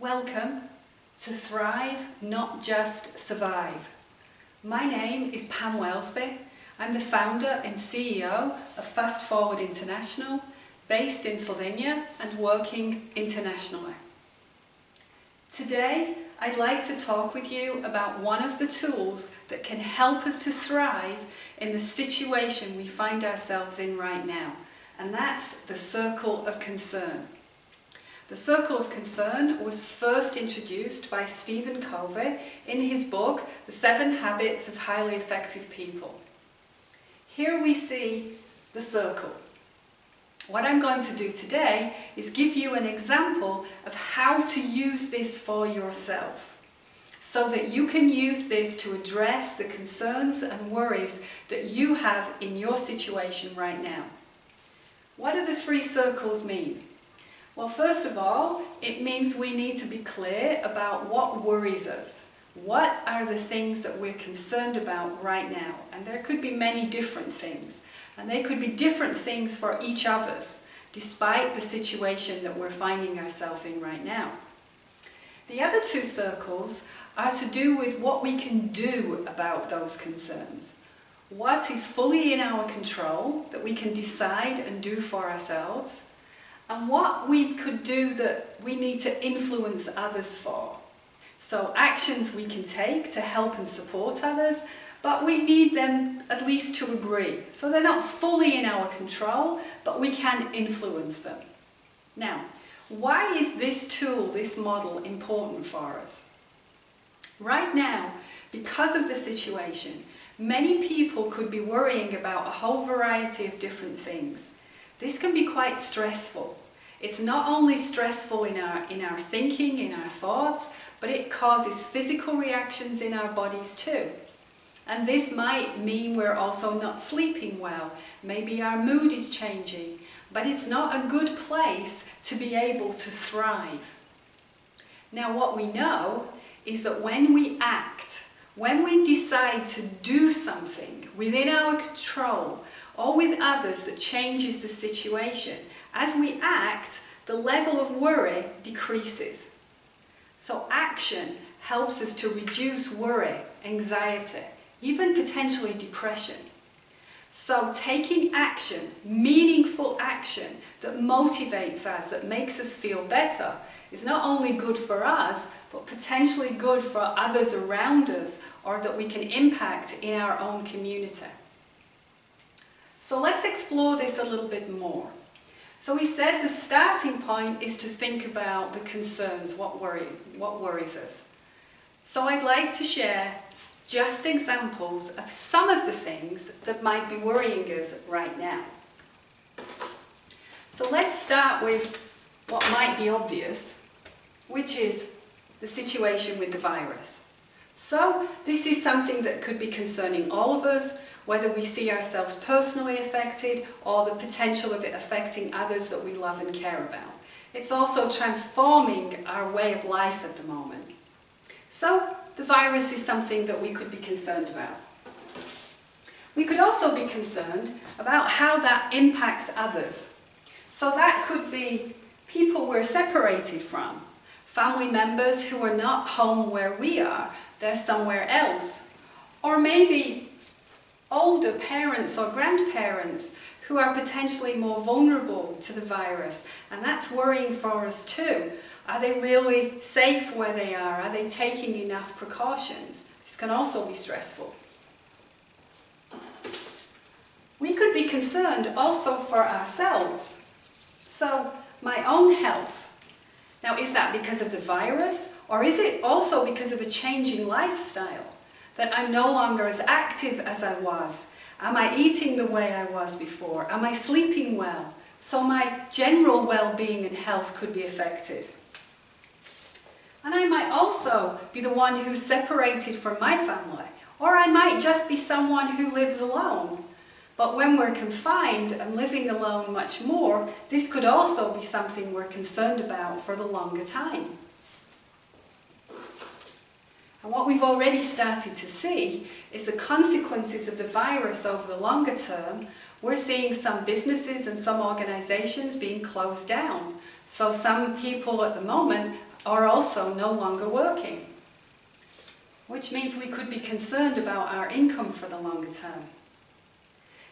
Welcome to Thrive, Not Just Survive. My name is Pam Welsby. I'm the founder and CEO of Fast Forward International, based in Slovenia and working internationally. Today, I'd like to talk with you about one of the tools that can help us to thrive in the situation we find ourselves in right now, and that's the circle of concern. The circle of concern was first introduced by Stephen Covey in his book, The 7 Habits of Highly Effective People. Here we see the circle. What I'm going to do today is give you an example of how to use this for yourself, so that you can use this to address the concerns and worries that you have in your situation right now. What do the 3 circles mean? Well, first of all, it means we need to be clear about what worries us. What are the things that we're concerned about right now? And there could be many different things. And they could be different things for each of us, despite the situation that we're finding ourselves in right now. The other 2 circles are to do with what we can do about those concerns. What is fully in our control that we can decide and do for ourselves, and what we could do that we need to influence others for. So actions we can take to help and support others, but we need them at least to agree. So they're not fully in our control, but we can influence them. Now, why is this tool, this model, important for us? Right now, because of the situation, many people could be worrying about a whole variety of different things. This can be quite stressful. It's not only stressful in our thinking, in our thoughts, but it causes physical reactions in our bodies too. And this might mean we're also not sleeping well. Maybe our mood is changing, but it's not a good place to be able to thrive. Now, what we know is that when we act, when we decide to do something within our control or with others that changes the situation, as we act, the level of worry decreases. So action helps us to reduce worry, anxiety, even potentially depression. So taking action, meaningful action that motivates us, that makes us feel better, is not only good for us, but potentially good for others around us, or that we can impact in our own community. So let's explore this a little bit more. So we said the starting point is to think about the concerns, what worries us. So I'd like to share just examples of some of the things that might be worrying us right now. So let's start with what might be obvious, which is the situation with the virus. So this is something that could be concerning all of us, whether we see ourselves personally affected or the potential of it affecting others that we love and care about. It's also transforming our way of life at the moment. So the virus is something that we could be concerned about. We could also be concerned about how that impacts others. So that could be people we're separated from, family members who are not home where we are, they're somewhere else. Or maybe older parents or grandparents who are potentially more vulnerable to the virus, and that's worrying for us too. Are they really safe where they are? Are they taking enough precautions? This can also be stressful. We could be concerned also for ourselves. So, my own health. Now, is that because of the virus, or is it also because of a changing lifestyle? That I'm no longer as active as I was? Am I eating the way I was before? Am I sleeping well? So my general well-being and health could be affected. And I might also be the one who's separated from my family, or I might just be someone who lives alone. But when we're confined and living alone much more, this could also be something we're concerned about for the longer time. And what we've already started to see is the consequences of the virus over the longer term. We're seeing some businesses and some organisations being closed down. So some people at the moment are also no longer working, which means we could be concerned about our income for the longer term.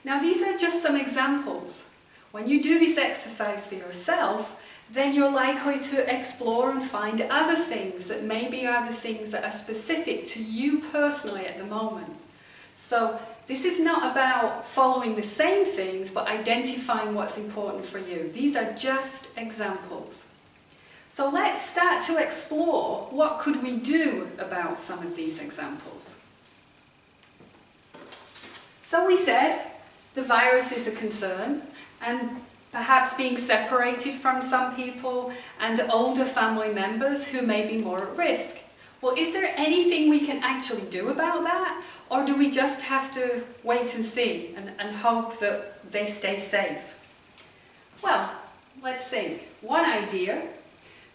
Now, these are just some examples. When you do this exercise for yourself, then you're likely to explore and find other things that maybe are the things that are specific to you personally at the moment. So this is not about following the same things, but identifying what's important for you. These are just examples. So let's start to explore what could we do about some of these examples. So we said the virus is a concern, and perhaps being separated from some people and older family members who may be more at risk. Well, is there anything we can actually do about that? Or do we just have to wait and see and hope that they stay safe? Well, let's think. One idea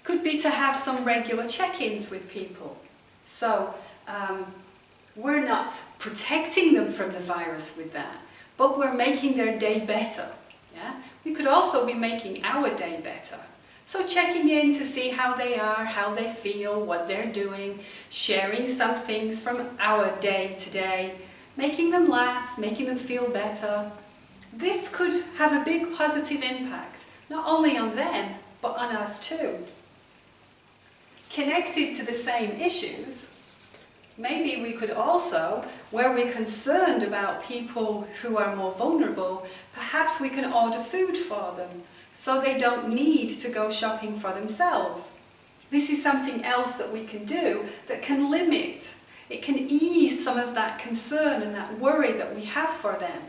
could be to have some regular check-ins with people. So we're not protecting them from the virus with that, but we're making their day better. Yeah? We could also be making our day better. So checking in to see how they are, how they feel, what they're doing, sharing some things from our day to day, making them laugh, making them feel better. This could have a big positive impact, not only on them, but on us too. Connected to the same issues, maybe we could also, where we're concerned about people who are more vulnerable, perhaps we can order food for them so they don't need to go shopping for themselves. This is something else that we can do that can limit, it can ease some of that concern and that worry that we have for them.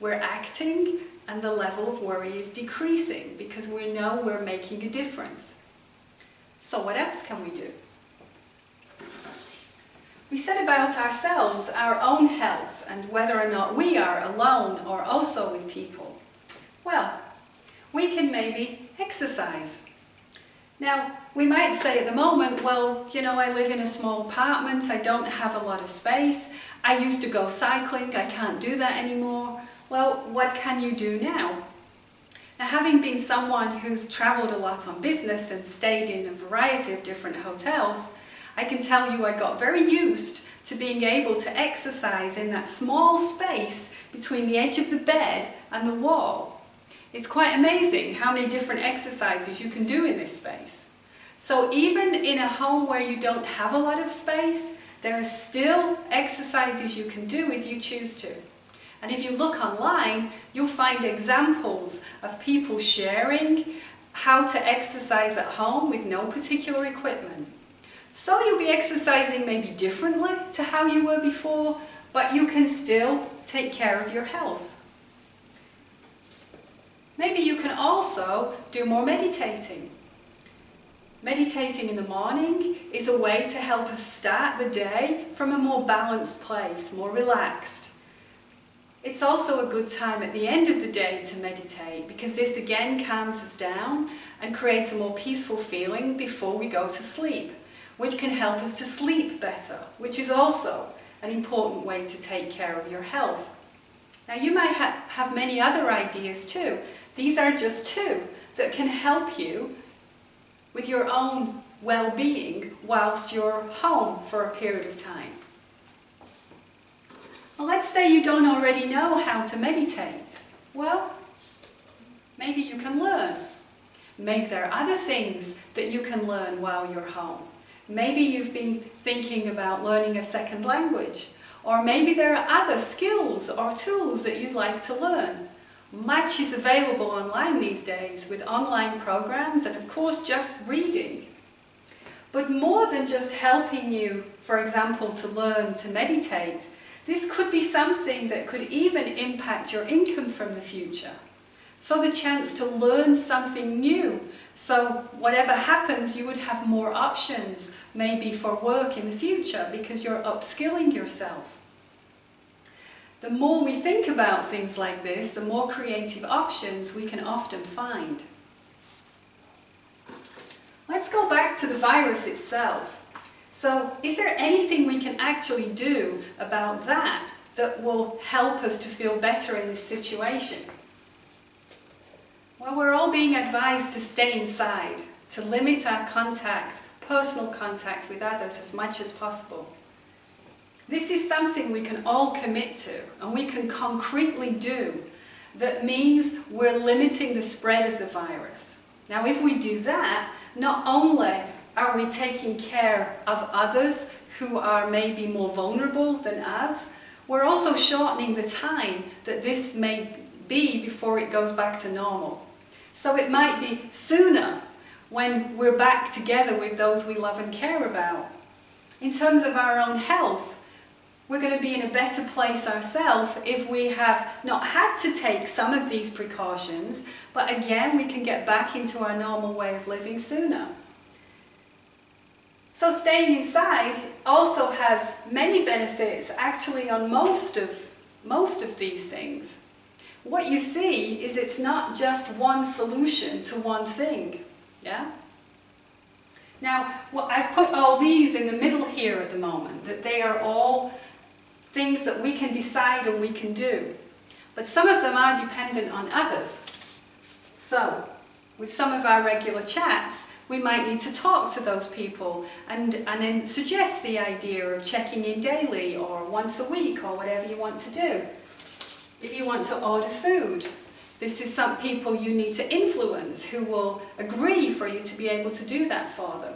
We're acting and the level of worry is decreasing because we know we're making a difference. So what else can we do? We said about ourselves, our own health, and whether or not we are alone or also with people. Well, we can maybe exercise. Now, we might say at the moment, well, you know, I live in a small apartment, I don't have a lot of space, I used to go cycling, I can't do that anymore. Well, what can you do now? Now, having been someone who's travelled a lot on business and stayed in a variety of different hotels, I can tell you I got very used to being able to exercise in that small space between the edge of the bed and the wall. It's quite amazing how many different exercises you can do in this space. So even in a home where you don't have a lot of space, there are still exercises you can do if you choose to. And if you look online, you'll find examples of people sharing how to exercise at home with no particular equipment. So you'll be exercising maybe differently to how you were before, but you can still take care of your health. Maybe you can also do more meditating. Meditating in the morning is a way to help us start the day from a more balanced place, more relaxed. It's also a good time at the end of the day to meditate because this again calms us down and creates a more peaceful feeling before we go to sleep, which can help us to sleep better, which is also an important way to take care of your health. Now you might have many other ideas too. These are just two that can help you with your own well-being whilst you're home for a period of time. Well, let's say you don't already know how to meditate. Well, maybe you can learn. Maybe there are other things that you can learn while you're home. Maybe you've been thinking about learning a second language, or maybe there are other skills or tools that you'd like to learn. Much is available online these days with online programs and of course just reading. But more than just helping you, for example, to learn to meditate, this could be something that could even impact your income from the future. So the chance to learn something new. So whatever happens, you would have more options, maybe for work in the future, because you're upskilling yourself. The more we think about things like this, the more creative options we can often find. Let's go back to the virus itself. So, is there anything we can actually do about that that will help us to feel better in this situation? Well, we're all being advised to stay inside, to limit our contact personal contact with others as much as possible. This is something we can all commit to and we can concretely do that means we're limiting the spread of the virus. Now, if we do that, not only are we taking care of others who are maybe more vulnerable than us, we're also shortening the time that this may be before it goes back to normal. So it might be sooner when we're back together with those we love and care about. In terms of our own health, we're going to be in a better place ourselves if we have not had to take some of these precautions, but again, we can get back into our normal way of living sooner. So staying inside also has many benefits actually on most of these things. What you see is it's not just one solution to one thing. Yeah? Now, I've put all these in the middle here at the moment, that they are all things that we can decide and we can do. But some of them are dependent on others. So, with some of our regular chats, we might need to talk to those people and then suggest the idea of checking in daily or once a week or whatever you want to do. If you want to order food, this is some people you need to influence who will agree for you to be able to do that for them.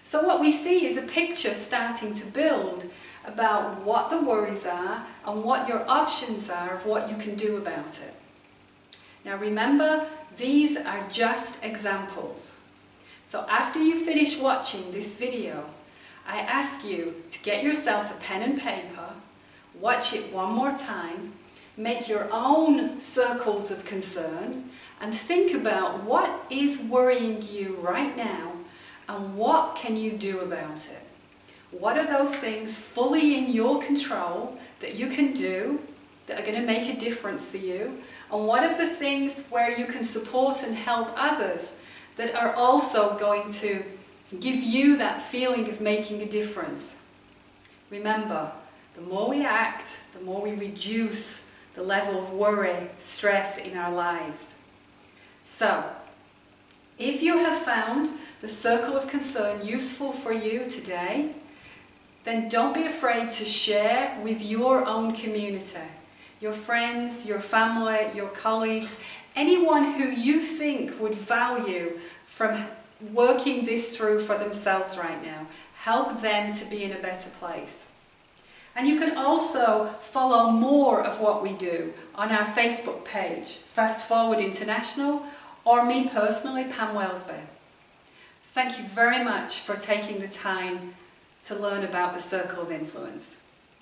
So what we see is a picture starting to build about what the worries are and what your options are of what you can do about it. Now remember, these are just examples. So after you finish watching this video, I ask you to get yourself a pen and paper, watch it one more time, make your own circles of concern, and think about what is worrying you right now and what can you do about it. What are those things fully in your control that you can do that are going to make a difference for you? And what are the things where you can support and help others that are also going to give you that feeling of making a difference? Remember, the more we act, the more we reduce the level of worry, stress in our lives. So, if you have found the circle of concern useful for you today, then don't be afraid to share with your own community, your friends, your family, your colleagues, anyone who you think would value from working this through for themselves right now. Help them to be in a better place. And you can also follow more of what we do on our Facebook page, Fast Forward International, or me personally, Pam Welsby. Thank you very much for taking the time to learn about the Circle of Influence.